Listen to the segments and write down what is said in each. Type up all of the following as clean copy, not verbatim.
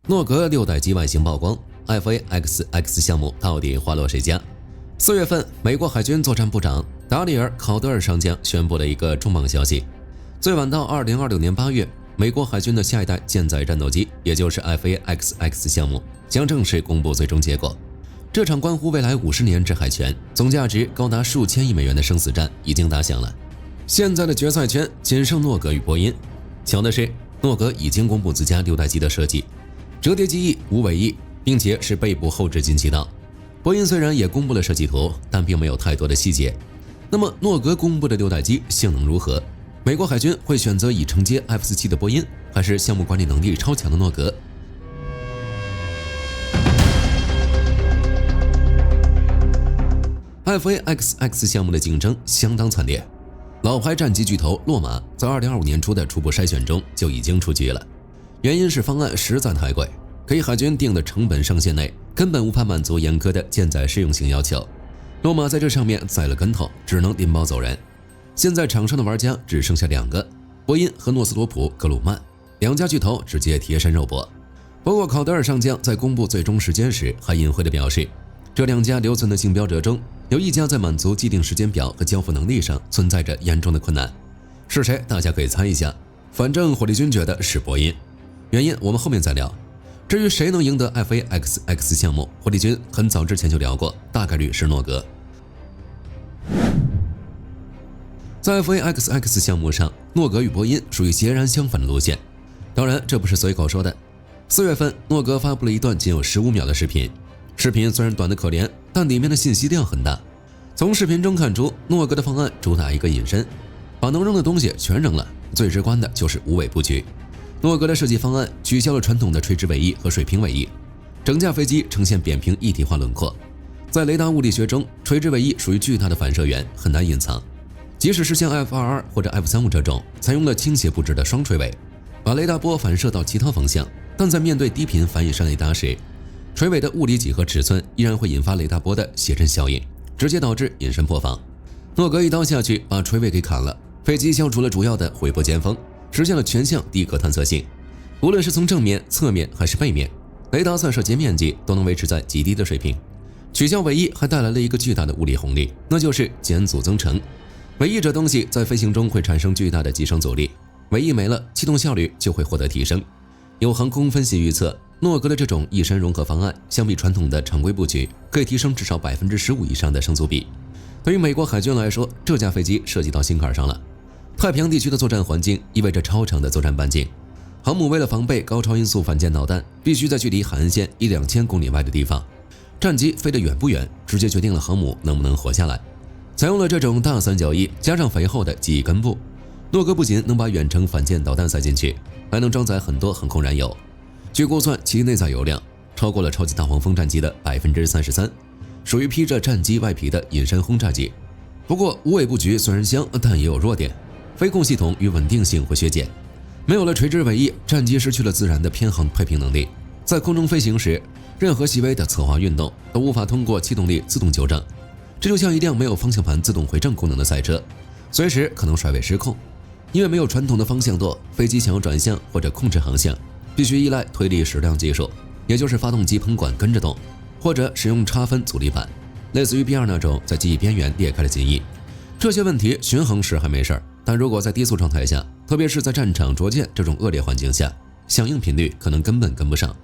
诺格6代机外形曝光 ，FA-XX 项目到底花落谁家？4月份，美国海军作战部长达里尔·考德尔上将宣布了一个重磅消息：最晚到2026年8月，美国海军的下一代舰载战斗机，也就是 FA-XX 项目，将正式公布最终结果。这场关乎未来50年制海权、总价值高达数千亿美元的生死战已经打响了。现在的决赛圈仅剩诺格与波音。巧的是，诺格已经公布自家6代机的设计。折叠机翼无尾翼，并且是背部后置进气道。波音虽然也公布了设计图，但并没有太多的细节。那么诺格公布的6代机性能如何？美国海军会选择以承接 F-47的波音，还是项目管理能力超强的诺格？FA-XX 项目的竞争相当惨烈，老牌战机巨头洛马在2025年初的初步筛选中就已经出局了。原因是方案实在太贵，给海军定的成本上限内根本无法满足严苛的舰载适用性要求。洛马在这上面栽了跟头，只能拎包走人。现在场上的玩家只剩下2个，波音和诺斯罗普·格鲁曼，两家巨头直接贴身肉搏。不过考德尔上将在公布最终时间时还隐晦地表示，这2家留存的竞标者中有1家在满足既定时间表和交付能力上存在着严重的困难。是谁？大家可以猜一下，反正火力军觉得是波音。原因我们后面再聊。至于谁能赢得 FA-XX 项目，火力军很早之前就聊过，大概率是诺格。在 FA-XX 项目上，诺格与波音属于截然相反的路线。当然，这不是随口说的。4月份，诺格发布了一段仅有15秒的视频。视频虽然短得可怜，但里面的信息量很大。从视频中看出，诺格的方案主打一个隐身，把能扔的东西全扔了，最直观的就是无尾布局。诺格的设计方案取消了传统的垂直尾翼和水平尾翼，整架飞机呈现扁平一体化轮廓。在雷达物理学中，垂直尾翼属于巨大的反射源，很难隐藏。即使是像 F-22或者 F-35这种采用了倾斜布置的双垂尾，把雷达波反射到其他方向，但在面对低频反引闪雷达时，垂尾的物理几何尺寸依然会引发雷达波的谐振效应，直接导致隐身破防。诺格一刀下去把垂尾给砍了，飞机消除了主要的回波尖峰，实现了全向低可探测性。无论是从正面、侧面还是背面，雷达散射截面积都能维持在极低的水平。取消尾翼还带来了一个巨大的物理红利，那就是减阻增程。尾翼这东西在飞行中会产生巨大的机声阻力，尾翼没了，气动效率就会获得提升。有航空分析预测，诺格的这种翼身融合方案，相比传统的常规布局，可以提升至少15%以上的升速比。对于美国海军来说，这架飞机涉及到心坎上了。太平洋地区的作战环境意味着超长的作战半径，航母为了防备高超音速反舰导弹，必须在距离海岸线1-2000公里外的地方。战机飞得远不远，直接决定了航母能不能活下来。采用了这种大三角翼加上肥厚的机翼根部，诺格不仅能把远程反舰导弹塞进去，还能装载很多航空燃油。据估算，其内载油量超过了超级大黄蜂战机的33%，属于披着战机外皮的隐身轰炸机。不过无尾布局虽然香，但也有弱点，飞控系统与稳定性会削减。没有了垂直尾翼，战机失去了自然的偏航退平能力，在空中飞行时，任何细微的侧滑运动都无法通过气动力自动纠正。这就像一辆没有方向盘自动回正功能的赛车，随时可能甩尾失控。因为没有传统的方向舵，飞机想要转向或者控制航向，必须依赖推力矢量技术，也就是发动机喷管跟着动，或者使用差分阻力板，类似于 B2 那种在机翼边缘裂开的襟翼。这些问题巡航时还没事儿，但如果在低速状态下，特别是在战场着舰这种恶劣环境下，响应频率可能根本跟不上。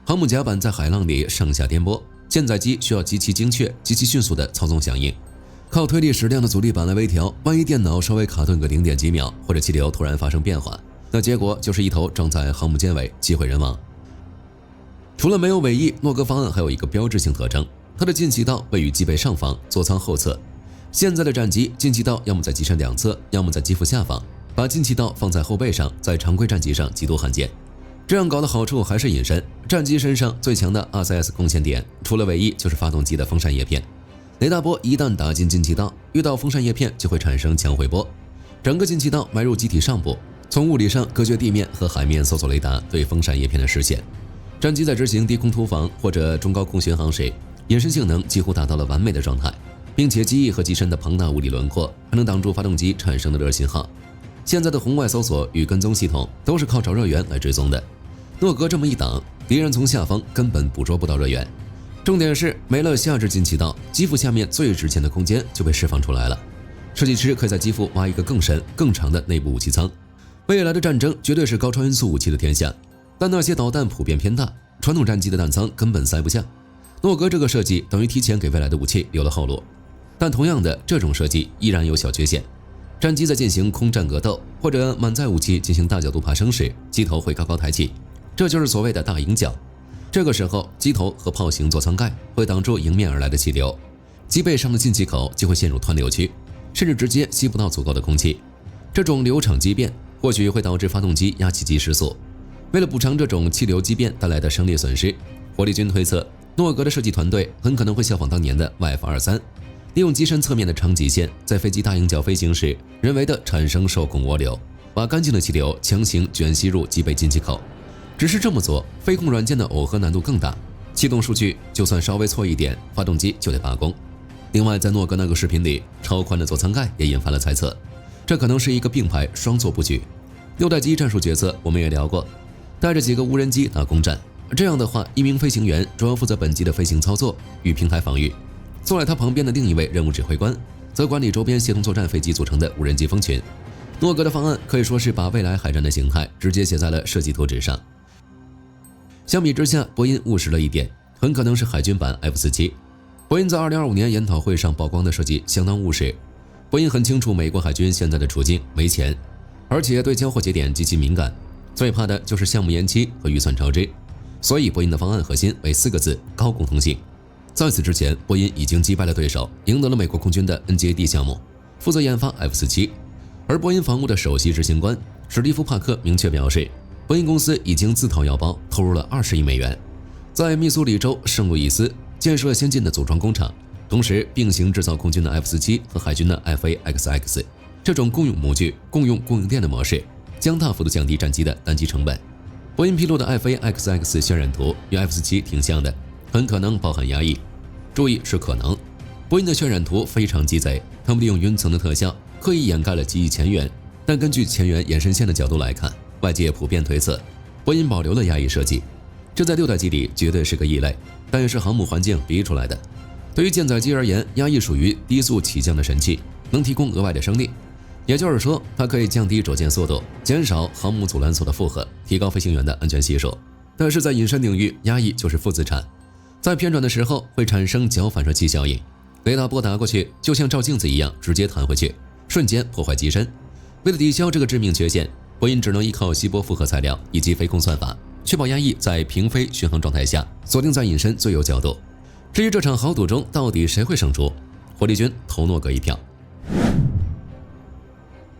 航母甲板在海浪里上下颠簸，舰载机需要极其精确、极其迅速的操纵响应，靠推力矢量的阻力板来微调。万一电脑稍微卡顿个0点几秒，或者气流突然发生变化，那结果就是一头撞在航母舰尾，机毁人亡。除了没有尾翼，诺格方案还有一个标志性特征，它的进气道位于机背上方，座舱后侧。现在的战机进气道要么在机身两侧，要么在机腹下方，把进气道放在后背上，在常规战机上极度罕见。这样搞的好处还是隐身。战机身上最强的 RCS 贡献点，除了尾翼就是发动机的风扇叶片。雷达波一旦打进进气道，遇到风扇叶片就会产生强回波，整个进气道埋入机体上部，从物理上隔绝地面和海面搜索雷达对风扇叶片的视线。战机在执行低空突防或者中高空巡航时，隐身性能几乎达到了完美的状态，并且机翼和机身的庞大物理轮廓还能挡住发动机产生的热信号。现在的红外搜索与跟踪系统都是靠找热源来追踪的，诺格这么一挡，敌人从下方根本捕捉不到热源。重点是没了下至进气道，机腹下面最值钱的空间就被释放出来了。设计师可以在机腹挖一个更深、更长的内部武器舱。未来的战争绝对是高超音速武器的天下，但那些导弹普遍偏大，传统战机的弹舱根本塞不下。诺格这个设计等于提前给未来的武器留了后路。但同样的，这种设计依然有小缺陷。战机在进行空战格斗或者满载武器进行大角度爬升时，机头会高高抬起，这就是所谓的大迎角。这个时候，机头和炮型座舱盖会挡住迎面而来的气流，机背上的进气口就会陷入湍流区，甚至直接吸不到足够的空气。这种流场畸变或许会导致发动机压气机失速。为了补偿这种气流畸变带来的升力损失，火力军推测诺格的设计团队很可能会效仿当年的 YF-23，利用机身侧面的长极限，在飞机大迎角飞行时，人为的产生受控涡流，把干净的气流强行卷吸入机背进气口。只是这么做，飞控软件的耦合难度更大，气动数据就算稍微错一点，发动机就得罢工。另外，在诺格那个视频里，超宽的座舱盖也引发了猜测，这可能是一个并排双座布局。六代机战术决策我们也聊过，带着几个无人机打攻占，这样的话，一名飞行员主要负责本机的飞行操作与平台防御，坐在他旁边的另一位任务指挥官则管理周边协同作战飞机组成的无人机蜂群。诺格的方案可以说是把未来海战的形态直接写在了设计图纸上。相比之下，波音务实了一点，很可能是海军版 F-47。波音在2025年研讨会上曝光的设计相当务实。波音很清楚美国海军现在的处境，没钱，而且对交货节点极其敏感，最怕的就是项目延期和预算超支。所以波音的方案核心为4个字：高共通性。在此之前，波音已经击败了对手，赢得了美国空军的 NGAD 项目，负责研发 F-47。而波音防务的首席执行官史蒂夫·帕克明确表示，波音公司已经自掏腰包投入了20亿美元，在密苏里州圣路易斯建设先进的组装工厂，同时并行制造空军的 F-47和海军的 F/A-XX。这种共用模具、共用供应链的模式，将大幅度降低战机的单机成本。波音披露的 F/A-XX 渲染图与 F-47挺像的，很可能包含压抑。注意是可能，波音的渲染图非常鸡贼，他们利用云层的特效刻意掩盖了机翼前缘，但根据前缘延伸线的角度来看，外界普遍推测波音保留了压抑设计，这在6代机里绝对是个异类，但也是航母环境逼出来的。对于舰载机而言，压抑属于低速起降的神器，能提供额外的升力，也就是说它可以降低着舰速度，减少航母阻拦索的负荷，提高飞行员的安全系数。但是在隐身领域，压抑就是负资产，在偏转的时候会产生角反射器效应，雷达波打过去就像照镜子一样直接弹回去，瞬间破坏机身。为了抵消这个致命缺陷，波音只能依靠稀薄复合材料以及飞控算法，确保压抑在平飞巡航状态下锁定在隐身最有角度。至于这场豪赌中到底谁会胜出，火力军投诺格一票。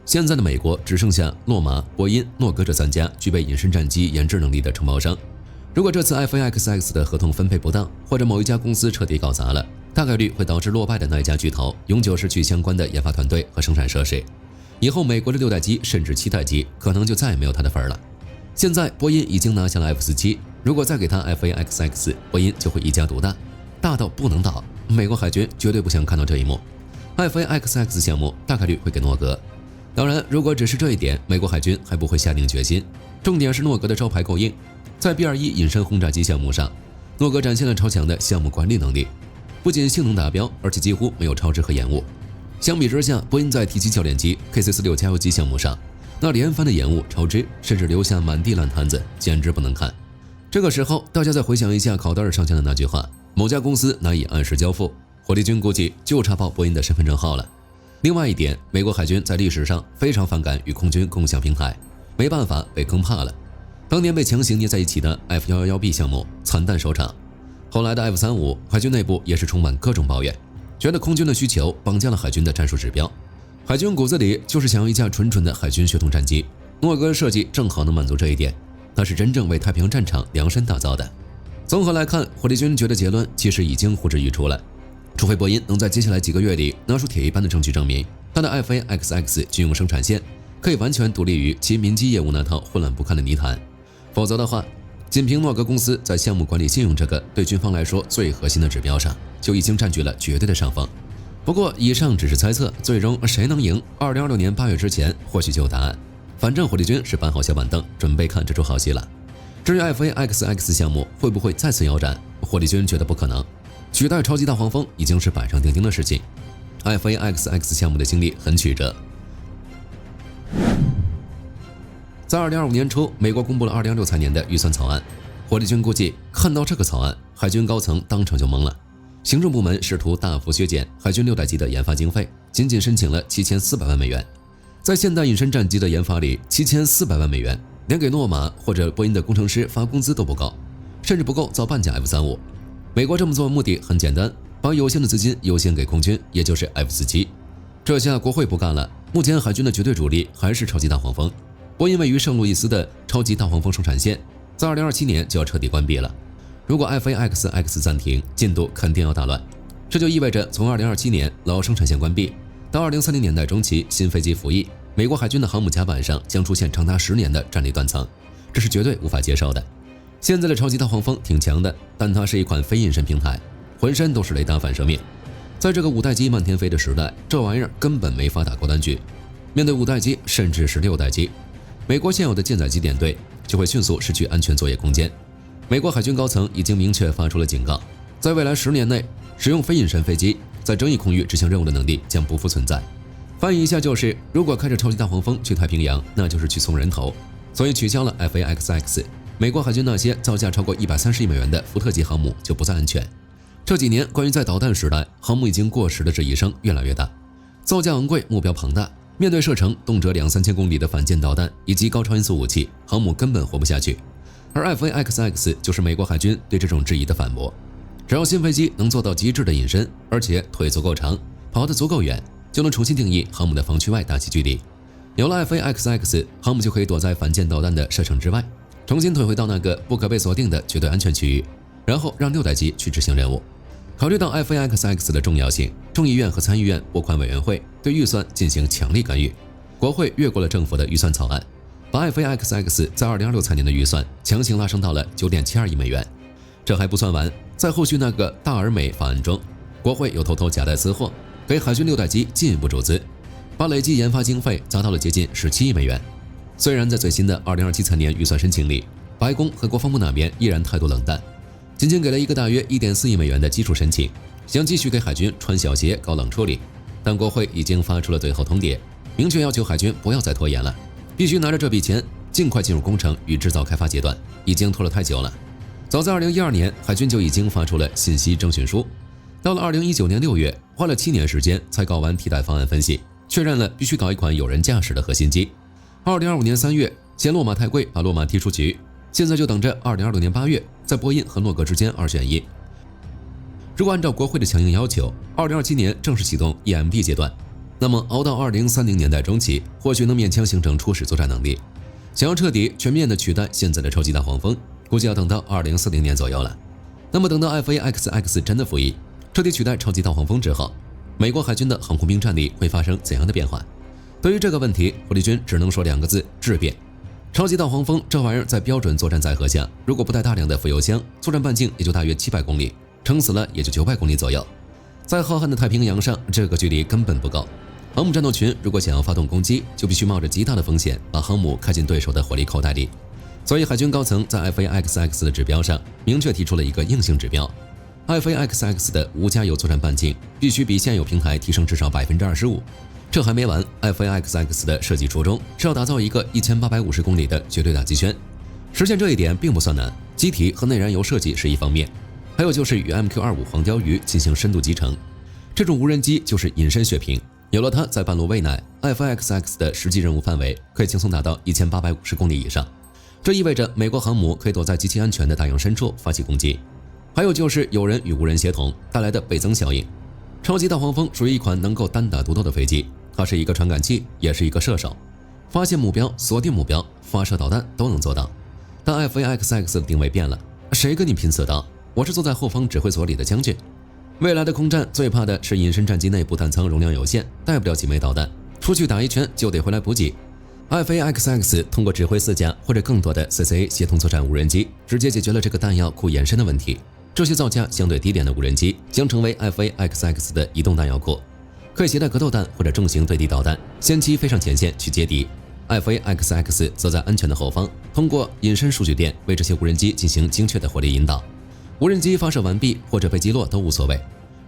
现在的美国只剩下洛马、波音、诺格这3家具备隐身战机研制能力的承包商。如果这次 F/A-XX 的合同分配不当，或者某一家公司彻底搞砸了，大概率会导致落败的那一家巨头永久失去相关的研发团队和生产设施。以后美国的6代机甚至7代机可能就再也没有它的份儿了。现在波音已经拿下了 F-47，如果再给它 F/A-XX， 波音就会一家独大，大到不能倒。美国海军绝对不想看到这一幕。F/A-XX 项目大概率会给诺格。当然，如果只是这一点，美国海军还不会下定决心。重点是诺格的招牌够硬。在 B-21 隐身轰炸机项目上，诺格展现了超强的项目管理能力，不仅性能达标，而且几乎没有超支和延误。相比之下，波音在 T7 教练机 KC-46加油机项目上，那连番的延误、超支，甚至留下满地烂摊子，简直不能看。这个时候，大家再回想一下考德尔上将的那句话：某家公司难以按时交付，火力军估计就差报波音的身份证号了。另外一点，美国海军在历史上非常反感与空军共享平台，没办法被坑怕了。当年被强行捏在一起的 F-111B 项目惨淡收场，后来的 F-35，海军内部也是充满各种抱怨，觉得空军的需求绑架了海军的战术指标。海军骨子里就是想要一架纯纯的海军血统战机，诺格的设计正好能满足这一点，它是真正为太平洋战场量身打造的。综合来看，火力军觉得结论其实已经呼之欲出了，除非波音能在接下来几个月里拿出铁一般的证据证明它的 F/A-XX 军用生产线可以完全独立于其民机业务那套混乱不堪的泥潭，否则的话，仅凭诺格公司在项目管理信用这个对军方来说最核心的指标上，就已经占据了绝对的上风。不过以上只是猜测，最终谁能赢，2026年8月之前或许就有答案。反正火力军是搬好小板凳，准备看这出好戏了。至于 F/A-XX 项目会不会再次腰斩，火力军觉得不可能，取代超级大黄蜂已经是板上钉钉的事情。F/A-XX 项目的经历很曲折。在2025年初，美国公布了2026财年的预算草案，火力军估计看到这个草案，海军高层当场就懵了。行政部门试图大幅削减海军6代机的研发经费，仅仅申请了7400万美元。在现代隐身战机的研发里，7400万美元连给诺马或者波音的工程师发工资都不够，甚至不够造半架 F-35。美国这么做目的很简单，把有限的资金优先给空军，也就是 F-47。这下国会不干了，目前海军的绝对主力还是超级大黄蜂。波音位于圣路易斯的超级大黄蜂生产线，在2027年就要彻底关闭了。如果 F/A-XX 暂停，进度肯定要大乱。这就意味着从2027年老生产线关闭到2030年代中期新飞机服役，美国海军的航母甲板上将出现长达10年的战力断层，这是绝对无法接受的。现在的超级大黄蜂挺强的，但它是一款非隐身平台，浑身都是雷达反射面。在这个5代机漫天飞的时代，这玩意儿根本没法打高端局。面对5代机甚至是6代机，美国现有的舰载机点队就会迅速失去安全作业空间。美国海军高层已经明确发出了警告，在未来10年内，使用非隐身飞机在争议空域执行任务的能力将不复存在。翻译一下就是，如果开着超级大黄蜂去太平洋，那就是去送人头。所以取消了 F/A-XX， 美国海军那些造价超过130亿美元的福特级航母就不再安全。这几年，关于在导弹时代航母已经过时的质疑声越来越大，造价昂贵，目标庞大，面对射程动辄2-3000公里的反舰导弹以及高超音速武器，航母根本活不下去。而 F/A-XX 就是美国海军对这种质疑的反驳。只要新飞机能做到极致的隐身，而且腿足够长，跑得足够远，就能重新定义航母的防区外大气距离。有了 F/A-XX， 航母就可以躲在反舰导弹的射程之外，重新退回到那个不可被锁定的绝对安全区域，然后让6代机去执行任务。考虑到 F/A-XX 的重要性，众议院和参议院拨款委员会对预算进行强力干预，国会越过了政府的预算草案，把 F/A-XX 在2026财年的预算强行拉升到了9.72亿美元。这还不算完，在后续那个大而美法案中，国会又偷偷夹带私货，给海军6代机进一步注资，把累计研发经费砸到了接近17亿美元。虽然在最新的2027财年预算申请里，白宫和国防部那边依然态度冷淡，仅仅给了一个大约1.4亿美元的基础申请，想继续给海军穿小鞋搞冷处理。但国会已经发出了最后通牒，明确要求海军不要再拖延了，必须拿着这笔钱尽快进入工程与制造开发阶段，已经拖了太久了。早在2012年，海军就已经发出了信息征询书，到了2019年6月，花了7年时间才搞完替代方案分析，确认了必须搞一款有人驾驶的核心机。2025年3月，嫌洛马太贵，把洛马踢出局，现在就等着2026年8月，在波音和诺格之间2选1。如果按照国会的强硬要求，2027年正式启动 EMD 阶段，那么熬到2030年代中期，或许能勉强形成初始作战能力。想要彻底全面的取代现在的超级大黄蜂，估计要等到2040年左右了。那么等到 F/A-XX 真的服役，彻底取代超级大黄蜂之后，美国海军的航空兵战力会发生怎样的变化？对于这个问题，火力军只能说2个字：质变。超级大黄蜂这玩意儿在标准作战载荷下，如果不带大量的副油箱，作战半径也就大约700公里，撑死了也就900公里左右。在浩瀚的太平洋上，这个距离根本不够。航母战斗群如果想要发动攻击，就必须冒着极大的风险把航母开进对手的火力口袋里。所以海军高层在 F/A-XX 的指标上明确提出了一个硬性指标， F/A-XX 的无加油作战半径必须比现有平台提升至少 25%。 这还没完， F/A-XX 的设计初衷是要打造一个1850公里的绝对打击圈，实现这一点并不算难，机体和内燃油设计是一方面，还有就是与 MQ-25 黄鲷鱼进行深度集成。这种无人机就是隐身血瓶，有了它在半路喂奶， F/A-XX 的实际任务范围可以轻松达到1850公里以上。这意味着美国航母可以躲在极其安全的大洋深处发起攻击。还有就是有人与无人协同带来的倍增效应。超级大黄蜂属于一款能够单打独斗的飞机，它是一个传感器，也是一个射手，发现目标、锁定目标、发射导弹都能做到。但 F/A-XX 的定位变了，谁跟你拼刺刀？我是坐在后方指挥所里的将军。未来的空战最怕的是隐身战机内部弹仓容量有限，带不了几枚导弹，出去打一圈就得回来补给。F/A-XX 通过指挥4架或者更多的 CCA 协同作战无人机，直接解决了这个弹药库延伸的问题。这些造价相对低廉的无人机将成为 F/A-XX 的移动弹药库，可以携带格斗弹或者重型对地导弹，先期飞上前线去接敌。，FA-XX 则在安全的后方，通过隐身数据点为这些无人机进行精确的火力引导。无人机发射完毕或者被击落都无所谓，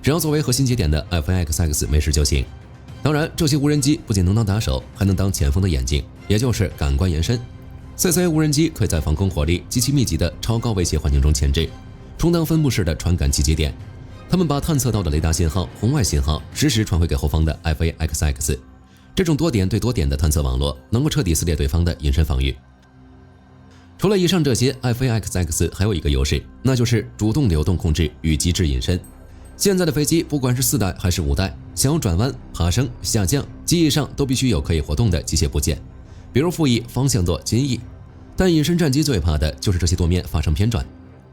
只要作为核心节点的 FA-XX 没事就行。当然，这些无人机不仅能当打手，还能当前锋的眼睛，也就是感官延伸。CC 无人机可以在防空火力极其密集的超高威胁环境中前置，充当分布式的传感器节点。他们把探测到的雷达信号、红外信号实时传回给后方的 FA-XX。这种多点对多点的探测网络能够彻底撕裂对方的隐身防御。除了以上这些 FA-XX 还有一个优势，那就是主动流动控制与极致隐身。现在的飞机不管是4代还是5代，想要转弯、爬升、下降，机翼上都必须有可以活动的机械部件，比如副翼、方向舵、襟翼。但隐身战机最怕的就是这些舵面发生偏转。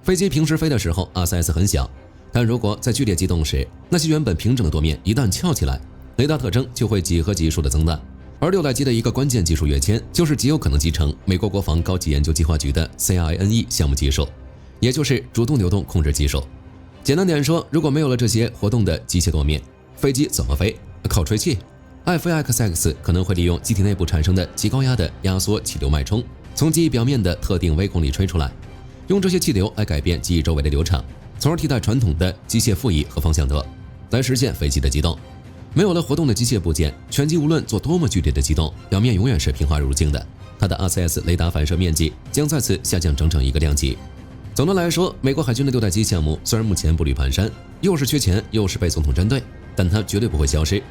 飞机平时飞的时候 RCS 很小，但如果在剧烈机动时，那些原本平整的舵面一旦翘起来，雷达特征就会几何级数的增大。而6代机的一个关键技术跃迁，就是极有可能继承美国国防高级研究计划局的 CINE 项目技术，也就是主动流动控制技术。简单点说，如果没有了这些活动的机械舵面，飞机怎么飞？靠吹气。FA-XX 可能会利用机体内部产生的极高压的压缩气流脉冲，从机翼表面的特定微孔里吹出来，用这些气流来改变机翼周围的流场，从而替代传统的机械副翼和方向舵，来实现飞机的机动。没有了活动的机械部件，全机无论做多么剧烈的机动，表面永远是平滑如镜的，它的 RCS 雷达反射面积将再次下降整整1个量级。总的来说，美国海军的6代机项目虽然目前步履蹒跚，又是缺钱，又是被总统针对，但它绝对不会消失。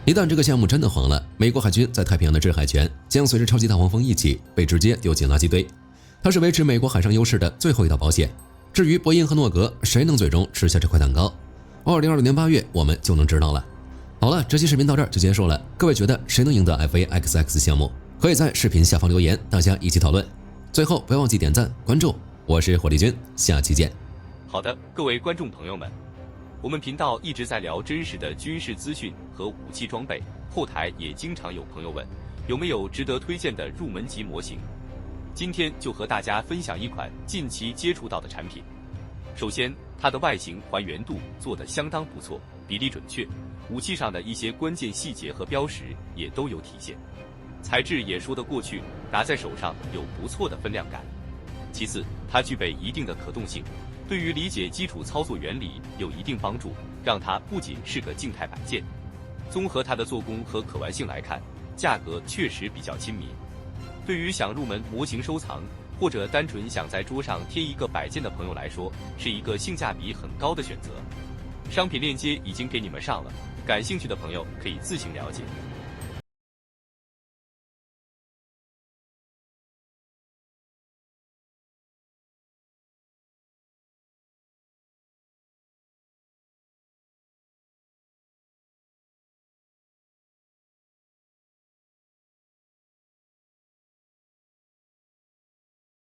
一旦这个项目真的黄了，美国海军在太平洋的制海权将随着超级大黄蜂一起被直接丢进垃圾堆。它是维持美国海上优势的最后一道保险。至于波音和诺格谁能最终吃下这块蛋糕，2026年8月我们就能知道了。好了，这期视频到这儿就结束了。各位觉得谁能赢得 FA-XX 项目？可以在视频下方留言，大家一起讨论。最后不要忘记点赞、关注，我是火力军，下期见。好的，各位观众朋友们，我们频道一直在聊真实的军事资讯和武器装备，后台也经常有朋友问，有没有值得推荐的入门级模型？今天就和大家分享一款近期接触到的产品。首先，它的外形还原度做得相当不错，比例准确，武器上的一些关键细节和标识也都有体现，材质也说得过去，拿在手上有不错的分量感。其次，它具备一定的可动性，对于理解基础操作原理有一定帮助，让它不仅是个静态摆件。综合它的做工和可玩性来看，价格确实比较亲民。对于想入门模型收藏，或者单纯想在桌上贴一个摆件的朋友来说，是一个性价比很高的选择。商品链接已经给你们上了，感兴趣的朋友可以自行了解。